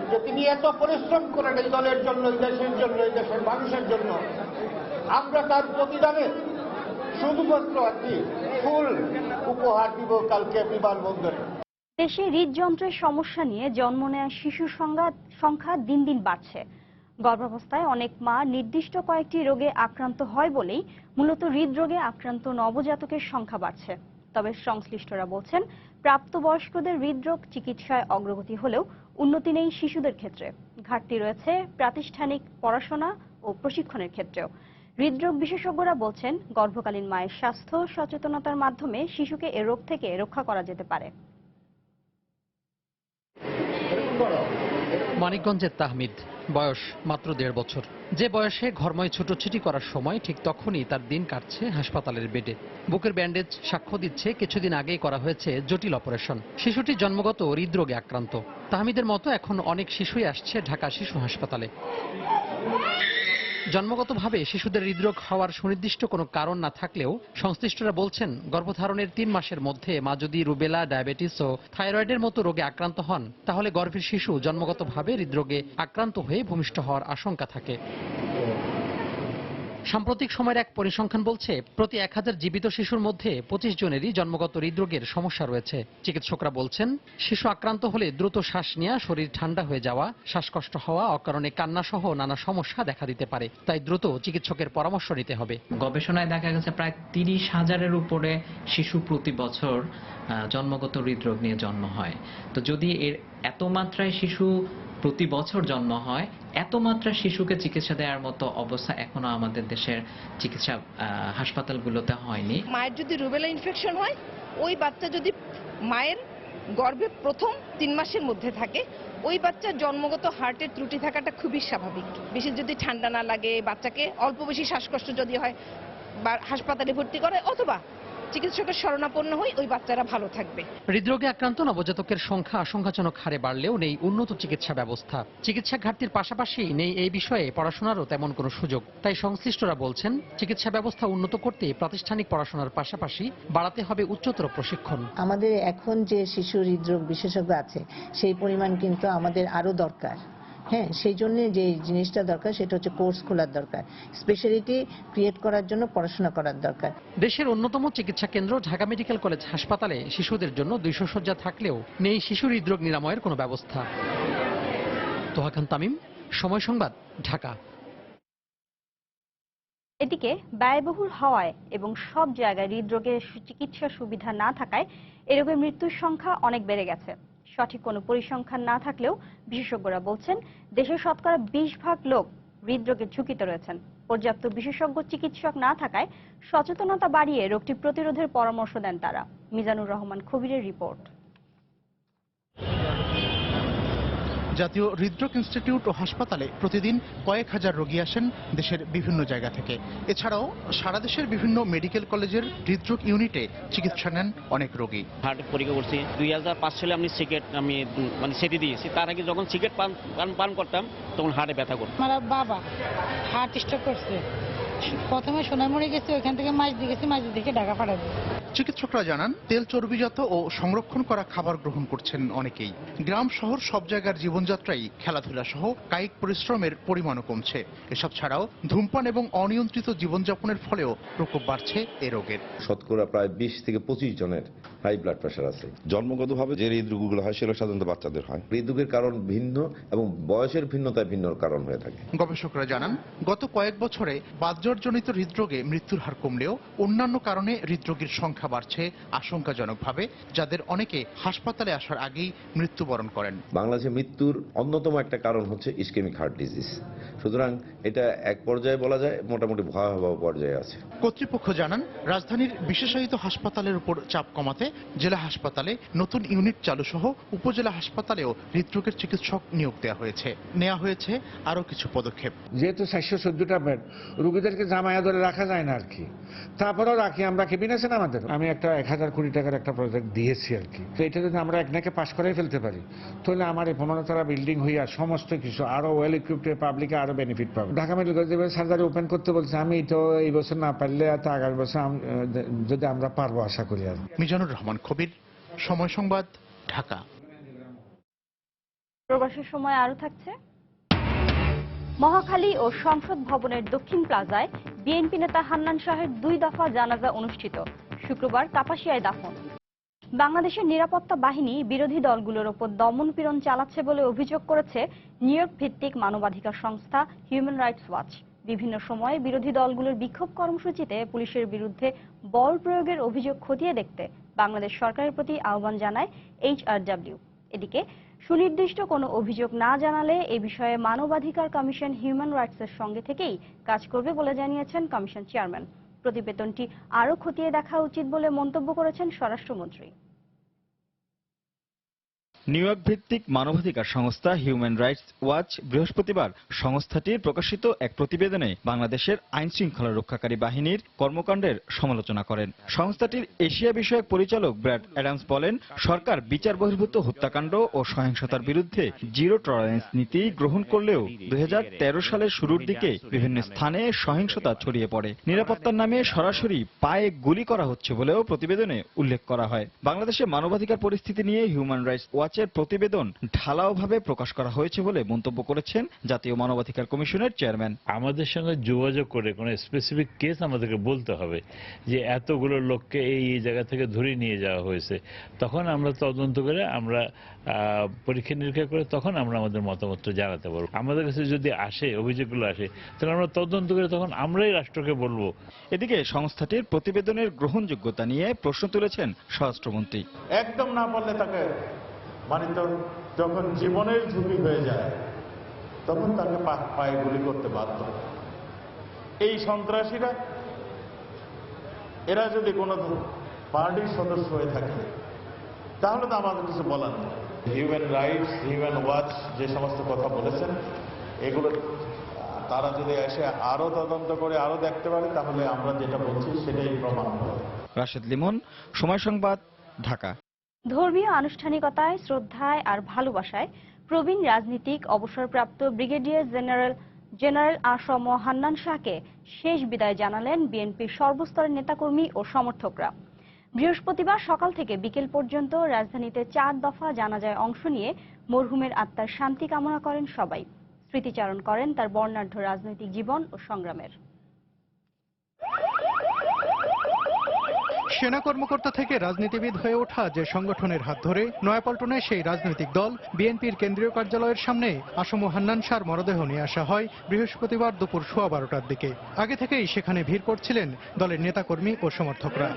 যে তিনি এত পরিশ্রম করেন এই দলের জন্য, এই দেশের জন্য, এই দেশের মানুষের জন্য, আমরা তার প্রতিদানে শুধুমাত্র একটি ফুল উপহার দিব কালকে বিমানবন্দরে। দেশে হৃদযন্ত্রের সমস্যা নিয়ে জন্ম নেওয়া শিশুর সংখ্যা দিন দিন বাড়ছে। গর্ভাবস্থায় অনেক মা নির্দিষ্ট কয়েকটি রোগে আক্রান্ত হয় বলেই মূলত হৃদরোগে আক্রান্ত নবজাতকের সংখ্যা বাড়ছে। তবে সংশ্লিষ্টরা বলছেন, প্রাপ্তবয়স্কদের হৃদরোগ চিকিৎসায় অগ্রগতি হলেও উন্নতি নেই শিশুদের ক্ষেত্রে। ঘাটতি রয়েছে প্রাতিষ্ঠানিক পড়াশোনা ও প্রশিক্ষণের ক্ষেত্রেও। হৃদরোগ বিশেষজ্ঞরা বলছেন, গর্ভকালীন মায়ের স্বাস্থ্য সচেতনতার মাধ্যমে শিশুকে এ রোগ থেকে রক্ষা করা যেতে পারে। মানিকগঞ্জের তাহমিদ, বয়স মাত্র 1.5 বছর। যে বয়সে ঘরময় ছুটোছুটি করার সময় ঠিক তখনই তার দিন কাটছে হাসপাতালের বেডে। বুকের ব্যান্ডেজ সাক্ষ্য দিচ্ছে কিছুদিন আগেই করা হয়েছে জটিল অপারেশন। শিশুটি জন্মগত হৃদরোগে আক্রান্ত। তাহমিদের মতো এখন অনেক শিশুই আসছে ঢাকা শিশু হাসপাতালে। জন্মগতভাবে শিশুদের হৃদরোগ হওয়ার সুনির্দিষ্ট কোনো কারণ না থাকলেও সংশ্লিষ্টরা বলছেন, গর্ভধারণের 3 মাসের মধ্যে মা যদি রুবেলা, ডায়াবেটিস ও থাইরয়েডের মতো রোগে আক্রান্ত হন, তাহলে গর্ভের শিশু জন্মগতভাবে হৃদরোগে আক্রান্ত হয়ে ভূমিষ্ঠ হওয়ার আশঙ্কা থাকে। সাম্প্রতিক সময়ের এক পরিসংখ্যান বলছে, প্রতি 1000 জীবিত শিশুর মধ্যে 25 জনেরই জন্মগত হৃদরোগের সমস্যা রয়েছে। চিকিৎসকরা বলছেন, শিশু আক্রান্ত হলে দ্রুত শ্বাস নেওয়া, শরীর ঠান্ডা হয়ে যাওয়া, শ্বাসকষ্ট হওয়া, অকারণে কান্না সহ নানা সমস্যা দেখা দিতে পারে। তাই দ্রুত চিকিৎসকের পরামর্শ নিতে হবে। গবেষণায় দেখা গেছে প্রায় 30,000-এর উপরে শিশু প্রতি বছর জন্মগত হৃদরোগ নিয়ে জন্ম হয়। তো যদি এর এত মাত্রায় শিশু প্রতি বছর জন্ম হয়, এত মাত্রা শিশুকে চিকিৎসা দেওয়ার মতো অবস্থা এখনো আমাদের দেশের চিকিৎসা হাসপাতালগুলোতে হয়নি। মায়ের যদি রুবেলা ইনফেকশন হয়, ওই বাচ্চা যদি মায়ের গর্ভে প্রথম 3 মাসের মধ্যে থাকে, ওই বাচ্চার জন্মগত হার্টের ত্রুটি থাকাটা খুবই স্বাভাবিক। বেশি যদি ঠান্ডা না লাগে, বাচ্চাকে অল্প বেশি শ্বাসকষ্ট যদি হয়, বা হাসপাতালে ভর্তি করে অথবা চিকিৎসকের শরণাপন্ন হই, ওই বাচ্চারা ভালো থাকবে। হৃদরোগে আক্রান্ত নবজাতকের সংখ্যা আশঙ্কাজনক হারে বাড়লেও নেই উন্নত চিকিৎসা ব্যবস্থা। চিকিৎসা ঘাটতির পাশাপাশি নেই এই বিষয়ে পড়াশোনারও তেমন কোনো সুযোগ। তাই সংশ্লিষ্টরা বলছেন, চিকিৎসা ব্যবস্থা উন্নত করতে প্রাতিষ্ঠানিক পড়াশোনার পাশাপাশি বাড়াতে হবে উচ্চতর প্রশিক্ষণ। আমাদের এখন যে শিশু হৃদরোগ বিশেষজ্ঞ আছে, সেই পরিমাণ কিন্তু আমাদের আরো দরকার। হ্যাঁ, সেই জন্য যে জিনিসটা দরকার সেটা হচ্ছে কোর্স খোলার দরকার, স্পেশালিটি ক্রিয়েট করার জন্য পড়াশোনা করার দরকার। দেশের অন্যতম চিকিৎসা কেন্দ্র ঢাকা মেডিকেল কলেজ হাসপাতালে শিশুদের জন্য 200 শয্যা থাকলেও নেই শিশু হৃদরোগ নিরাময়ের কোনো ব্যবস্থা। তোহা খান তামিম, সময় সংবাদ, ঢাকা। এদিকে ব্যয়বহুল হওয়ায় এবং সব জায়গায় হৃদরোগের চিকিৎসা সুবিধা না থাকায় এ রোগের মৃত্যুর সংখ্যা অনেক বেড়ে গেছে। সঠিক কোনো পরিসংখ্যান না থাকলেও বিশেষজ্ঞরা বলছেন, দেশের শতকরা 20% লোক হৃদরোগের ঝুঁকিতে রয়েছেন। পর্যাপ্ত বিশেষজ্ঞ চিকিৎসক না থাকায় সচেতনতা বাড়িয়ে রোগটি প্রতিরোধের পরামর্শ দেন তারা। মিজানুর রহমান খবিরের রিপোর্ট। জাতীয় হৃদরোগ ইনস্টিটিউট ও হাসপাতালে প্রতিদিন কয়েক হাজার রোগী আসেন দেশের বিভিন্ন জায়গা থেকে। এছাড়াও সারা দেশের বিভিন্ন মেডিকেল কলেজের হৃদরোগ ইউনিটে চিকিৎসা নেন অনেক রোগী। হার্ট পরীক্ষা করছি 2005 সালে আমি সিগারেট সেটি দিয়েছি। তার আগে যখন সিগারেট পান করতাম তখন হার্টে ব্যথা করতো। আমার বাবা হার্ট স্ট্রোক করছে, প্রথমে সোনারমণি গেছি, ওইখান থেকে মাঝদি গেছি, মাঝদি থেকে ঢাকা পাঠাবো। চিকিৎসকরা জানান, তেল চর্বিজাত ও সংরক্ষণ করা খাবার গ্রহণ করছেন অনেকেই। গ্রাম শহর সব জায়গার জীবনযাত্রায় খেলাধুলা সহ কায়িক পরিশ্রমের পরিমাণও কমছে। এসব ছাড়াও ধূমপান এবং অনিয়ন্ত্রিত জীবনযাপনের ফলেও প্রকোপ বাড়ছে এ রোগের। শতকরা প্রায় 20 থেকে 25 জনের হাই ব্লাড প্রেশার আছে। জন্মগতভাবে যে হৃদরোগগুলো হয় সেগুলো সাধারণত বাচ্চাদের হয়। হৃদরোগের কারণ ভিন্ন এবং বয়সের ভিন্নতায় ভিন্ন কারণ হয়ে থাকে। গবেষকরা জানান, গত কয়েক বছরে বাতজ্বরজনিত হৃদরোগে মৃত্যুর হার কমলেও অন্যান্য কারণে হৃদরোগীর সংখ্যা বাড়ছে আশঙ্কাজনকভাবে, যাদের অনেকে হাসপাতালে আসার আগেই মৃত্যুবরণ করেন। বাংলাদেশে মৃত্যুর অন্যতম একটা কারণ হচ্ছে ইসকেমিক হার্ট ডিজিজ। সুতরাং এটা এক পর্যায়ে বলা যায় মোটামুটি ভয়াবহ পর্যায়ে আছে। কর্তৃপক্ষ জানান, রাজধানীর বিশেষায়িত হাসপাতালের উপর চাপ কমাতে জেলা হাসপাতালে নতুন ইউনিট চালু সহ উপজেলা হাসপাতালেও হৃদরোগের চিকিৎসক নিয়োগ নেওয়া হয়েছে আরো কিছু পদক্ষেপ। যেহেতু 414টা বেড, রোগীদেরকে জামায়া ধরে রাখা যায় না আর কি, তারপরেও রাখি আমরা। কেবিন আছে না আমাদের, আমি একটা 1000 কোটি টাকার একটা প্রজেক্ট দিয়েছি আর কি। তো এটা যদি আমরা একনাকে পাশ করে ফেলতে পারি, তাহলে আমার এই 15তলা বিল্ডিং হইয়া সমস্ত কিছু আরো ওয়েল ইকুইপড পাবলিকে আরো বেনিফিট পাবে। ঢাকা মেডিকেল কলেজে সার্জারি ওপেন করতে বলছে, আমি তো এই বছর না পারলে আগামী বছর যদি আমরা পারবো আশা করি। আর মিজানুর রহমান কবির, সময় সংবাদ, ঢাকা। প্রবাসের সময় আরো থাকছে। মহাখালী ও সংসদ ভবনের দক্ষিণ প্লাজায় বিএনপি নেতা হান্নান শাহের 2 দফা জানাজা অনুষ্ঠিত। শুক্রবার কাপাসিয়ায় দাফন। বাংলাদেশের নিরাপত্তা বাহিনী বিরোধী দলগুলোর ওপর দমন-পীড়ন চালাচ্ছে বলে অভিযোগ করেছে নিউ ইয়র্ক ভিত্তিক মানবাধিকার সংস্থা হিউম্যান রাইটস ওয়াচ। বিভিন্ন সময়ে বিরোধী দলগুলোর বিক্ষোভ কর্মসূচিতে পুলিশের বিরুদ্ধে বল প্রয়োগের অভিযোগ খতিয়ে দেখতে বাংলাদেশ সরকারের প্রতি আহ্বান জানায় HRW। এদিকে সুনির্দিষ্ট কোনো অভিযোগ না জানালে এ বিষয়ে মানবাধিকার কমিশন হিউম্যান রাইটসের সঙ্গে থেকেই কাজ করবে বলে জানিয়েছেন কমিশন চেয়ারম্যান। প্রতিবেদনটি আরও খতিয়ে দেখা উচিত বলে মন্তব্য করেছেন স্বরাষ্ট্রমন্ত্রী। নিউ ইয়র্ক ভিত্তিক মানবাধিকার সংস্থা হিউম্যান রাইটস ওয়াচ বৃহস্পতিবার সংস্থাটির প্রকাশিত এক প্রতিবেদনে বাংলাদেশের আইন শৃঙ্খলা রক্ষাকারী বাহিনীর কর্মকাণ্ডের সমালোচনা করেন। সংস্থাটির এশিয়া বিষয়ক পরিচালক ব্র্যাড অ্যাডামস বলেন, সরকার বিচার বহির্ভূত হত্যাকাণ্ড ও সহিংসতার বিরুদ্ধে জিরো টলারেন্স নীতি গ্রহণ করলেও 2013 সালের শুরুর দিকে বিভিন্ন স্থানে সহিংসতা ছড়িয়ে পড়ে। নিরাপত্তার নামে সরাসরি পায়ে গুলি করা হচ্ছে বলেও প্রতিবেদনে উল্লেখ করা হয়। বাংলাদেশের মানবাধিকার পরিস্থিতি নিয়ে হিউম্যান রাইটস ওয়াচের প্রতিবেদন ঢালাওভাবে প্রকাশ করা হয়েছে বলে মন্তব্য করেছেন জাতীয় মানবাধিকার কমিশনের চেয়ারম্যান। আমাদের সঙ্গে যোগাযোগ করে কোনো স্পেসিফিক কেস আমাদেরকে বলতে হবে যে এতগুলো লোককে এই জায়গা থেকে ধরে নিয়ে যাওয়া হয়েছে, তখন আমরা তদন্ত করে আমরা পরীক্ষা নিরীক্ষা করে তখন আমরা আমাদের মতামতটা জানাতে পারবো। আমাদের কাছে যদি আসে অভিযোগগুলো আসে তাহলে আমরা তদন্ত করে তখন আমরাই রাষ্ট্রকে বলবো। এদিকে সংস্থাটির প্রতিবেদনের গ্রহণযোগ্যতা নিয়ে প্রশ্ন তুলেছেন স্বরাষ্ট্রমন্ত্রী। একদম না পারলে তাকে মানে তো যখন জীবনের ঝুঁকি হয়ে যায় তখন তাকে পায়ে গুলি করতে বাধ্য। এই সন্ত্রাসীরা এরা যদি কোনো পার্টির সদস্য হয়ে থাকে তাহলে তো আমাদের কিছু বলার নেই। হিউম্যান রাইটস, হিউম্যান ওয়াচ যে সমস্ত কথা বলেছেন এগুলো তারা যদি এসে আরো তদন্ত করে আরো দেখতে পারে তাহলে আমরা যেটা বলছি সেটাই প্রমাণ হবে। রাশেদ লিমন, সময় সংবাদ, ঢাকা। ধর্মীয় আনুষ্ঠানিকতায়, শ্রদ্ধায় আর ভালোবাসায় প্রবীণ রাজনীতিক অবসরপ্রাপ্ত ব্রিগেডিয়ার জেনারেল আসম হান্নান শাহকে শেষ বিদায় জানালেন বিএনপির সর্বস্তরের নেতাকর্মী ও সমর্থকরা। বৃহস্পতিবার সকাল থেকে বিকেল পর্যন্ত রাজধানীতে 4 দফা জানাজায় অংশ নিয়ে মরহুমের আত্মার শান্তি কামনা করেন সবাই। স্মৃতিচারণ করেন তার বর্ণাঢ্য রাজনৈতিক জীবন ও সংগ্রামের। সেনা কর্মকর্তা থেকে রাজনীতিবিদ হয়ে ওঠা যে সংগঠনের হাত ধরে নয়াপল্টনে সেই রাজনৈতিক দল বিএনপির কেন্দ্রীয় কার্যালয়ের সামনে আসম হান্নান শাহর মরদেহ নিয়ে আসা হয় বৃহস্পতিবার দুপুর 12:15টার দিকে। আগে থেকেই সেখানে ভিড় করছিলেন দলের নেতাকর্মী ও সমর্থকরা।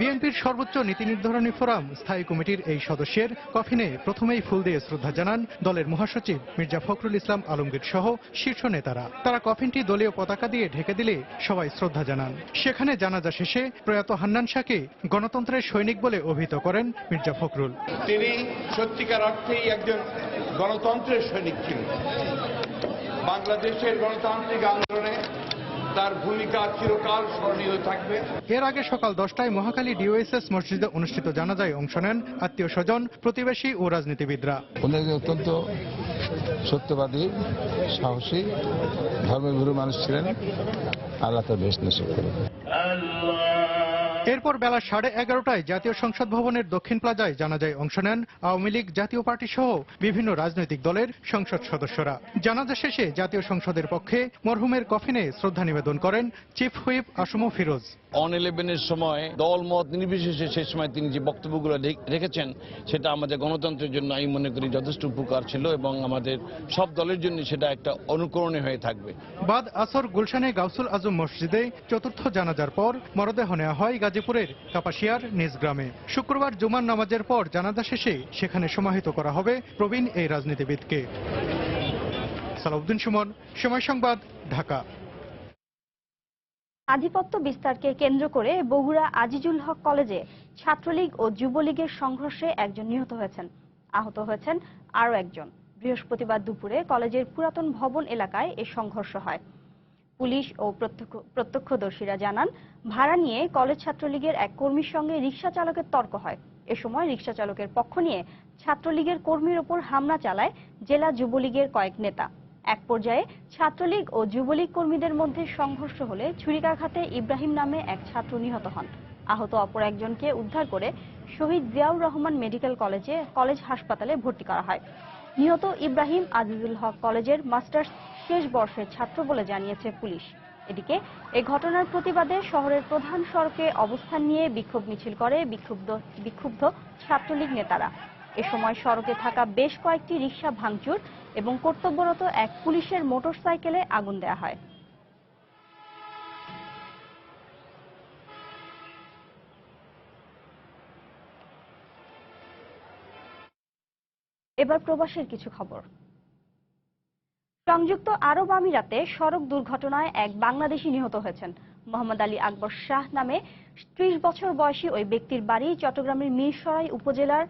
বিএনপির সর্বোচ্চ নীতি নির্ধারণী ফোরাম স্থায়ী কমিটির এই সদস্যের কফিনে প্রথমেই ফুল দিয়ে শ্রদ্ধা জানান দলের মহাসচিব মির্জা ফখরুল ইসলাম আলমগীর সহ শীর্ষ নেতারা। তারা কফিনটি দলীয় পতাকা দিয়ে ঢেকে দিলে সবাই শ্রদ্ধা জানান। সেখানে জানাজা শেষে প্রয়াত হান্নান শাহকে গণতন্ত্রের সৈনিক বলে অভিহিত করেন মির্জা ফখরুল। তিনি সত্যিকার অর্থেই একজন গণতন্ত্রের সৈনিক ছিলেন। বাংলাদেশের গণতান্ত্রিক আন্দোলনে তার ভূমিকা চিরকাল স্মরণীয় থাকবে। এর আগে সকাল 10টায় মহাখালী ডিওএসএস মসজিদে অনুষ্ঠিত জানাজায় অংশ নেন আত্মীয় স্বজন, প্রতিবেশী ও রাজনীতিবিদরা। উনি অত্যন্ত সত্যবাদী, সাহসী, ধর্মভীরু মানুষ ছিলেন। আল্লাহ তার বেশ নসিব করুন। এরপর বেলা 11:30টায় জাতীয় সংসদ ভবনের দক্ষিণ প্লাজায় জানাজায় অংশ নেন আওয়ামী লীগ, জাতীয় পার্টি সহ বিভিন্ন রাজনৈতিক দলের সংসদ সদস্যরা। জানাজা শেষে জাতীয় সংসদের পক্ষে মরহুমের কফিনে শ্রদ্ধা নিবেদন করেন chief whip Assam Firoz. On 11-এর সময় দল মত নির্বিশেষে সেই সময় তিনি যে বক্তব্যগুলো রেখেছেন সেটা আমাদের গণতন্ত্রের জন্য আমি মনে করি যথেষ্ট উপকার ছিল এবং আমাদের সব দলের জন্য সেটা একটা অনুকরণীয় হয়ে থাকবে। বাদ আসর গুলশানে গাউসুল আজম মসজিদে চতুর্থ জানাজার পর মরদেহ নেওয়া হয় গাজীপুরের কাপাসিয়ার নিজ গ্রামে। শুক্রবার জুমার নামাজের পর জানাজা শেষে সেখানে সমাহিত করা হবে প্রবীণ এই রাজনীতিবিদকে। সালাউদ্দিন সুমন, সময় সংবাদ, ঢাকা। আধিপত্য বিস্তারকে কেন্দ্র করে বগুড়া আজিজুল হক কলেজে ছাত্রলীগ ও যুবলীগের সংঘর্ষে একজন নিহত হয়েছেন, আহত হয়েছেন আরও একজন। বৃহস্পতিবার দুপুরে কলেজের পুরাতন ভবন এলাকায় এ সংঘর্ষ হয়। পুলিশ ও প্রত্যক্ষদর্শীরা জানান, ভাড়া নিয়ে কলেজ ছাত্রলীগের এক কর্মীর সঙ্গে রিকশা চালকের তর্ক হয়। এ সময় রিকশা চালকের পক্ষ নিয়ে ছাত্রলীগের কর্মীর ওপর হামলা চালায় জেলা যুবলীগের কয়েক নেতা। এক পর্যায়ে ছাত্রলীগ ও যুবলীগ কর্মীদের মধ্যে সংঘর্ষ হলে ছুরিকাঘাতে ইব্রাহিম নামে এক ছাত্র নিহত হন। আহত অপর একজনকে উদ্ধার করে শহীদ জিয়াউর রহমান মেডিকেল কলেজ হাসপাতালে ভর্তি করা হয়। নিহত ইব্রাহিম আজিজুল হক কলেজের মাস্টার্স শেষ বর্ষের ছাত্র বলে জানিয়েছে পুলিশ। এদিকে এই ঘটনার প্রতিবাদে শহরের প্রধান সড়কে অবস্থান নিয়ে বিক্ষোভ মিছিল করে বিক্ষুব্ধ ছাত্রলীগ নেতারা। এ সময় সড়কে থাকা বেশ কয়েকটি রিকশা ভাঙচুর এবং কর্তব্যরত এক পুলিশের মোটরসাইকেলে আগুন দেওয়া হয়। এবার প্রবাসের কিছু খবর। সংযুক্ত আরব আমিরাতে সড়ক দুর্ঘটনায় এক বাংলাদেশি নিহত হয়েছেন। মোহাম্মদ আলী আকবর শাহ নামে ৩০ বছর বয়সী ওই ব্যক্তির বাড়ি চট্টগ্রামের মিরসরাই উপজেলার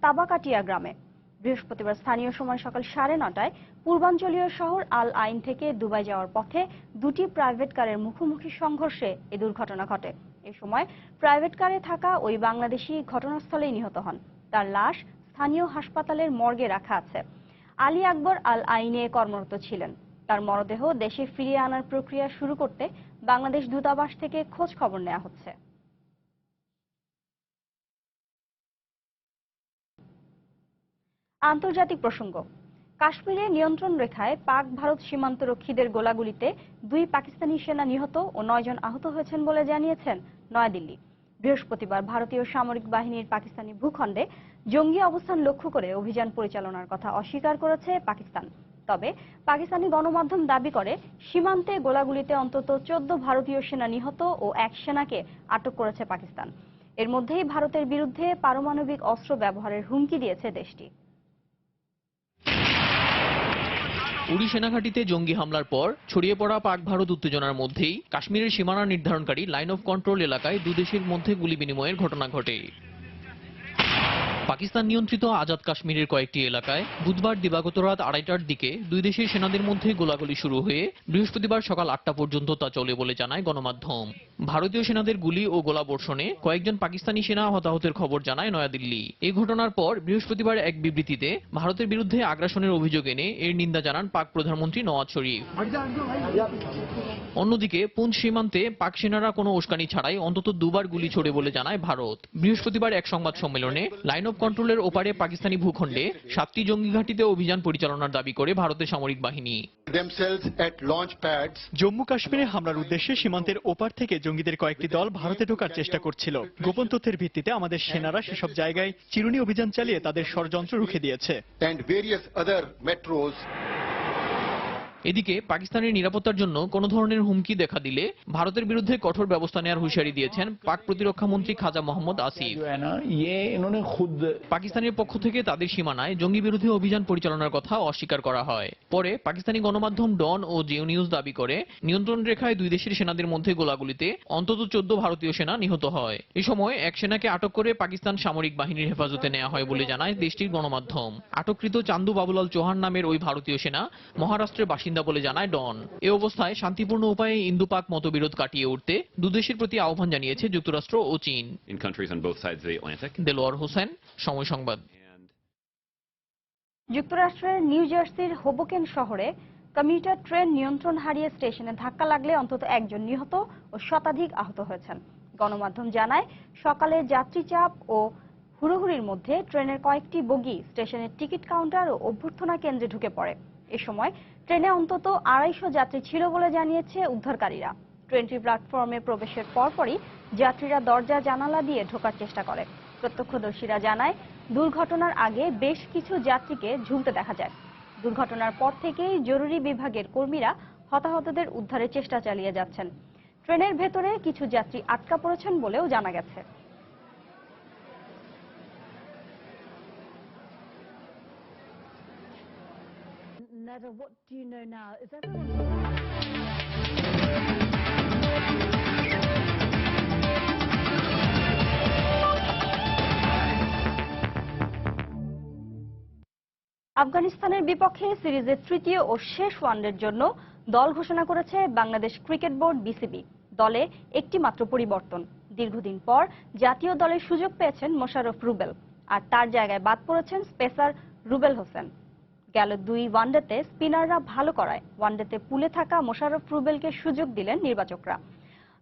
তাবাকাটিয়া গ্রামে। বৃহস্পতিবার স্থানীয় সময় সকাল 9:30টায় পূর্বাঞ্চলীয় শহর আল আইন থেকে দুবাই যাওয়ার পথে দুটি প্রাইভেট কারের মুখোমুখি সংঘর্ষে এই দুর্ঘটনা ঘটে। এ সময় প্রাইভেট কারে থাকা ওই বাংলাদেশি ঘটনাস্থলেই নিহত হন। তার লাশ স্থানীয় হাসপাতালের মর্গে রাখা আছে। আলী আকবর আল আইনে কর্মরত ছিলেন। তার মরদেহ দেশে ফিরিয়ে আনার প্রক্রিয়া শুরু করতে বাংলাদেশ দূতাবাস থেকে খোঁজ খবর নেওয়া হচ্ছে। আন্তর্জাতিক প্রসঙ্গ। কাশ্মীরে নিয়ন্ত্রণ রেখায় পাক ভারত সীমান্তরক্ষীদের গোলাগুলিতে 2 পাকিস্তানি সেনা নিহত ও 9 জন আহত হয়েছেন বলে জানিয়েছেন নয়াদিল্লি। বৃহস্পতিবার ভারতীয় সামরিক বাহিনীর পাকিস্তানি ভূখণ্ডে জঙ্গি অবস্থান লক্ষ্য করে অভিযান পরিচালনার কথা অস্বীকার করেছে পাকিস্তান। তবে পাকিস্তানি গণমাধ্যম দাবি করে সীমান্তে গোলাগুলিতে অন্তত 14 ভারতীয় সেনা নিহত ও 1 সেনাকে আটক করেছে পাকিস্তান। এর মধ্যেই ভারতের বিরুদ্ধে পারমাণবিক অস্ত্র ব্যবহারের হুমকি দিয়েছে দেশটি। উড়ি সেনাঘাঁটিতে জঙ্গি হামলার পর ছড়িয়ে পড়া পাক ভারত উত্তেজনার মধ্যেই কাশ্মীরের সীমানা নির্ধারণকারী লাইন অফ কন্ট্রোল এলাকায় দুদেশের মধ্যে গুলি বিনিময়ের ঘটনা ঘটে। পাকিস্তান নিয়ন্ত্রিত আজাদ কাশ্মীরের কয়েকটি এলাকায় বুধবার দিবাগত রাত 2:30টার দিকে দুই দেশের সেনাদের মধ্যে গোলাগুলি শুরু হয়ে বৃহস্পতিবার সকাল 8টা পর্যন্ত তা চলে বলে জানায় গণমাধ্যম। ভারতীয় সেনাদের গুলি ও গোলাবর্ষণে কয়েকজন পাকিস্তানি সেনা হতাহতের খবর জানায় নয়াদিল্লি। এই ঘটনার পর বৃহস্পতিবার এক বিবৃতিতে ভারতের বিরুদ্ধে আগ্রাসনের অভিযোগ এনে এর নিন্দা জানান পাক প্রধানমন্ত্রী নওয়াজ শরীফ। অন্যদিকে পুঞ্চ সীমান্তে পাক সেনারা কোনো উস্কানি ছাড়াই অন্তত 2বার গুলি ছোড়ে বলে জানায় ভারত। বৃহস্পতিবার এক সংবাদ সম্মেলনে লাইন অফ কন্ট্রোলের ওপারে পাকিস্তানি ভূখণ্ডে 7টি জঙ্গি ঘাঁটিতে অভিযান পরিচালনার দাবি করে ভারতের সামরিক বাহিনী। জম্মু কাশ্মীরে হামলার উদ্দেশ্যে সীমান্তের ওপার থেকে জঙ্গিদের কয়েকটি দল ভারতে ঢোকার চেষ্টা করছিল। গোপন তথ্যের ভিত্তিতে আমাদের সেনারা সেসব জায়গায় চিরুনি অভিযান চালিয়ে তাদের ষড়যন্ত্র রুখে দিয়েছে। এদিকে পাকিস্তানের নিরাপত্তার জন্য কোনো ধরনের হুমকি দেখা দিলে ভারতের বিরুদ্ধে কঠোর ব্যবস্থা নেওয়ার হুঁশিয়ারি দিয়েছেন পাক প্রতিরক্ষা মন্ত্রী খাজা মোহাম্মদ আসিফ। পাকিস্তানের পক্ষ থেকে তাদের সীমানায় জঙ্গি বিরোধী অভিযান পরিচালনার কথা অস্বীকার করা হয়। পরে পাকিস্তানি গণমাধ্যম ডন ও জিও নিউজ দাবি করে নিয়ন্ত্রণ রেখায় দুই দেশের সেনাদের মধ্যে গোলাগুলিতে অন্তত 14 ভারতীয় সেনা নিহত হয়। এ সময় এক সেনাকে আটক করে পাকিস্তান সামরিক বাহিনীর হেফাজতে নেওয়া হয় বলে জানায় দেশটির গণমাধ্যম। আটককৃত চান্দু বাবুলাল চৌহান নামের ওই ভারতীয় সেনা মহারাষ্ট্রের বাসিন্দা বলে জানায় ডন। এ অবস্থায় শান্তিপূর্ণ উপায়ে ইন্দো পাক মতবিরোধ কাটিয়ে উঠতে দুদেশের প্রতি আহ্বান জানিয়েছে যুক্তরাষ্ট্র ও চীন। দেলোয়ার হোসেন, সময় সংবাদ। যুক্তরাষ্ট্রের নিউ জার্সির হোবোকেন শহরে কমিউটার ট্রেন নিয়ন্ত্রণ হারিয়ে স্টেশনে ধাক্কা লাগলে অন্তত 1 জন নিহত ও শতাধিক আহত হয়েছেন। গণমাধ্যম জানায়, সকালে যাত্রী চাপ ও হুড়োহুড়ির মধ্যে ট্রেনের কয়েকটি বগি স্টেশনের টিকিট কাউন্টার ও অভ্যর্থনা কেন্দ্রে ঢুকে পড়ে। এ সময় ট্রেনে অন্তত 250 যাত্রী ছিল বলে জানিয়েছে উদ্ধারকারীরা। ট্রেনটি প্ল্যাটফর্মে প্রবেশের পরপরই যাত্রীরা দরজা জানালা দিয়ে ঢোকার চেষ্টা করে। প্রত্যক্ষদর্শীরা জানায়, দুর্ঘটনার আগে বেশ কিছু যাত্রীকে ঝুলতে দেখা যায়। দুর্ঘটনার পর থেকেই জরুরি বিভাগের কর্মীরা হতাহতদের উদ্ধারের চেষ্টা চালিয়ে যাচ্ছেন। ট্রেনের ভেতরে কিছু যাত্রী আটকা পড়েছেন বলেও জানা গেছে। Nada, what do you know now? Is everyone... আফগানিস্তানের বিপক্ষে সিরিজের তৃতীয় ও শেষ ওয়ানডের জন্য দল ঘোষণা করেছে বাংলাদেশ ক্রিকেট বোর্ড বিসিবি। দলে একটি মাত্র পরিবর্তন। দীর্ঘদিন পর জাতীয় দলের সুযোগ পেয়েছেন মোশাররফ রুবেল, আর তার জায়গায় বাদ পড়েছেন পেসার রুবেল হোসেন। গেল 2 ওয়ানডেতে স্পিনাররা ভালো করায় ওয়ানডেতে পুলে থাকা মোশাররফ রুবেলকে সুযোগ দিলেন নির্বাচকরা।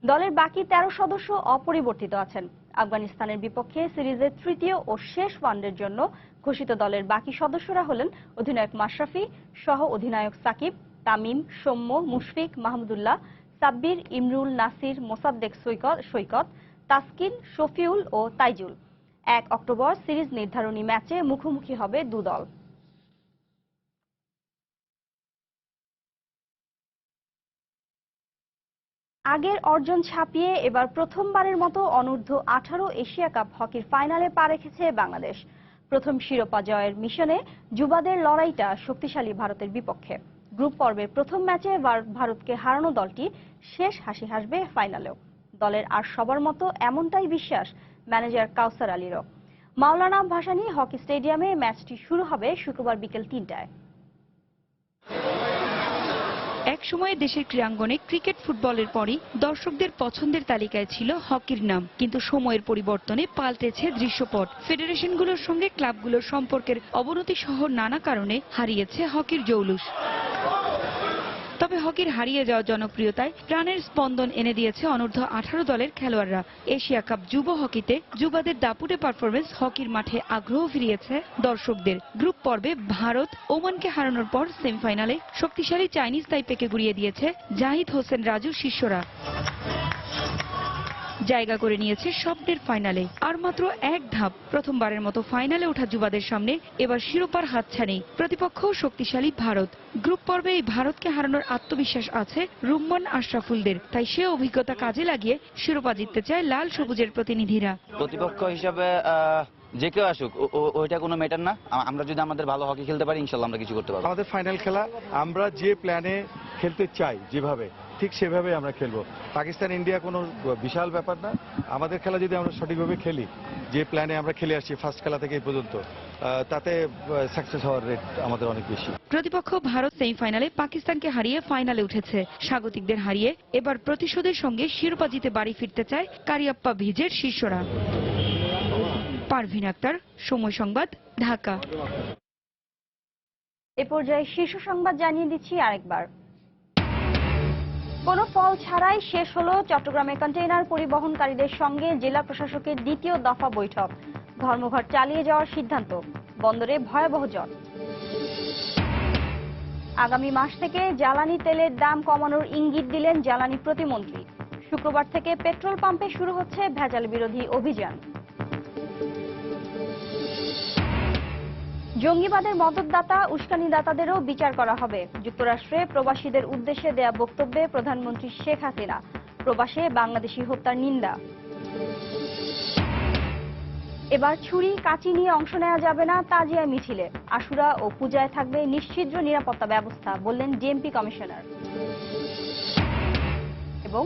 দলের বাকি 13 সদস্য অপরিবর্তিত আছেন। আফগানিস্তানের বিপক্ষে সিরিজের তৃতীয় ও শেষ ওয়ানডের জন্য ঘোষিত দলের বাকি সদস্যরা হলেন অধিনায়ক মাশরাফি সহ অধিনায়ক সাকিব, তামিম, সৌম্য, মুশফিক, মাহমুদুল্লাহ, সাব্বির, ইমরুল, নাসির, মোসাদ্দেক সৈকত, তাসকিন, শফিউল ও তাইজুল। 1 অক্টোবর সিরিজ নির্ধারণী ম্যাচে মুখোমুখি হবে দু দল। আগের অর্জন ছাপিয়ে এবার প্রথমবারের মতো অনূর্ধ্ব 18 এশিয়া কাপ হকির ফাইনালে পা রেখেছে বাংলাদেশ। প্রথম শিরোপা জয়ের মিশনে যুবাদের লড়াইটা শক্তিশালী ভারতের বিপক্ষে। গ্রুপ পর্বের প্রথম ম্যাচে ভারতকে হারানো দলটি শেষ হাসি হাসবে ফাইনালেও। দলের আর সবার মতো এমনটাই বিশ্বাস ম্যানেজার কাউসার আলীরও। মাওলানা ভাসানী হকি স্টেডিয়ামে ম্যাচটি শুরু হবে শুক্রবার বিকেল 3টায়। এক সময় দেশের ক্রীড়াঙ্গনে ক্রিকেট ফুটবলের পরই দর্শকদের পছন্দের তালিকায় ছিল হকির নাম, কিন্তু সময়ের পরিবর্তনে পাল্টেছে দৃশ্যপট। ফেডারেশনগুলোর সঙ্গে ক্লাবগুলোর সম্পর্কের অবনতি সহ নানা কারণে হারিয়েছে হকির জৌলুস। তবে হকির হারিয়ে যাওয়া জনপ্রিয়তায় প্রাণের স্পন্দন এনে দিয়েছে অনূর্ধ্ব 18 দলের খেলোয়াড়রা। এশিয়া কাপ যুব হকিতে যুবাদের দাপুটে পারফরমেন্স হকির মাঠে আগ্রহ ফিরিয়েছে দর্শকদের। গ্রুপ পর্বে ভারত ওমানকে হারানোর পর সেমিফাইনালে শক্তিশালী চাইনিজ তাইপেকে গুড়িয়ে দিয়েছে জাহিদ হোসেন রাজুর শিষ্যরা। জায়গা করে নিয়েছে স্বপ্নের ফাইনালে। আর মাত্র এক ধাপ, প্রথমবারের মতো ফাইনালে ওঠা যুবাদের সামনে এবার শিরোপার হাতছানি। প্রতিপক্ষ শক্তিশালী ভারত। গ্রুপ পর্বে এই ভারতকে হারানোর আত্মবিশ্বাস আছে রুম্মান আশরাফুলদের, তাই সে অভিজ্ঞতা কাজে লাগিয়ে শিরোপা জিততে চায় লাল সবুজের প্রতিনিধিরা। প্রতিপক্ষ হিসাবে যে কেউ আসুক ওইটা কোনো ম্যাটার না। আমরা যদি আমাদের ভালো হকি খেলতে পারি ইনশাল্লাহ আমরা কিছু করতে পারবো। আমাদের ফাইনাল খেলা, আমরা যে প্ল্যানে খেলতে চাই যেভাবে, ঠিক সেভাবে আমরা খেলবো। পাকিস্তান ইন্ডিয়া কোনো বিশাল ব্যাপার না। আমাদের খেলা যদি আমরা সঠিকভাবে খেলি, যে প্ল্যানে আমরা খেলে আসছি ফার্স্ট খেলা থেকে এই পর্যন্ত, তাতে সাকসেস হওয়ার রেট আমাদের অনেক বেশি। প্রতিপক্ষ ভারত সেমিফাইনালে পাকিস্তানকে হারিয়ে ফাইনালে উঠেছে। স্বাগতিকদের হারিয়ে এবার প্রতিশোধের সঙ্গে শিরোপা জিতে বাড়ি ফিরতে চায় কারিয়াপ্পা ভিজের শিষ্যরা। পারভিন আক্তার, সময় সংবাদ, ঢাকা। এ পর্যায়ে শীর্ষ সংবাদ জানিয়ে দিচ্ছি আরেকবার। কোনো ফল ছাড়াই শেষ হলো চট্টগ্রামে কন্টেইনার পরিবহনকারীদের সঙ্গে জেলা প্রশাসকের দ্বিতীয় দফা বৈঠক। ধর্মঘট চালিয়ে যাওয়ার সিদ্ধান্ত, বন্দরে ভয়াবহ জট। আগামী মাস থেকে জ্বালানি তেলের দাম কমানোর ইঙ্গিত দিলেন জ্বালানি প্রতিমন্ত্রী। শুক্রবার থেকে পেট্রোল পাম্পে শুরু হচ্ছে ভেজাল বিরোধী অভিযান। জঙ্গিবাদের মদতদাতা উস্কানিদাতাদেরও বিচার করা হবে। যুক্তরাষ্ট্রে প্রবাসীদের উদ্দেশ্যে দেয়া বক্তব্যে প্রধানমন্ত্রী শেখ হাসিনা। প্রবাসে বাংলাদেশি হত্যার নিন্দা। এবার ছুরি কাঁচি নিয়ে অংশ নেওয়া যাবে না তাজিয়া মিছিলে। আশুরা ও পূজায় থাকবে নিশ্ছিদ্র নিরাপত্তা ব্যবস্থা, বললেন ডিএমপি কমিশনার। এবং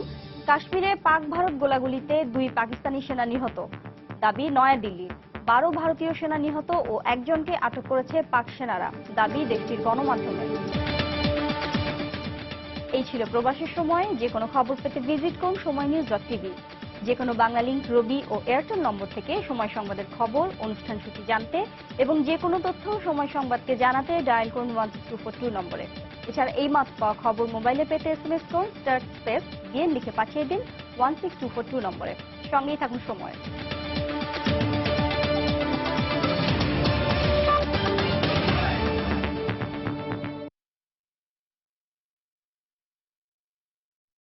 কাশ্মীরে পাক ভারত গোলাগুলিতে 2 পাকিস্তানি সেনা নিহত, দাবি নয়াদিল্লির। 12 ভারতীয় সেনা নিহত ও একজনকে আটক করেছে পাক সেনারা, দাবি দেশটির গণমাধ্যমে। এই ছিল প্রবাসের সময়। যে কোনো খবর পেতে ভিজিট করুন সময়নিউজ.tv। যে কোনো বাংলা লিংক, রবি ও এয়ারটেল নম্বর থেকে সময় সংবাদের খবর, অনুষ্ঠান সূচি জানতে এবং যে কোনো তথ্য সময় সংবাদকে জানাতে ডায়াল করুন 16242 নম্বরে। এছাড়া এই মাত্র পাওয়া খবর মোবাইলে পেতে SMS করুন * দিয়ে লিখে পাঠিয়ে দিন 16242 নম্বরে। সঙ্গেই থাকুন সময়।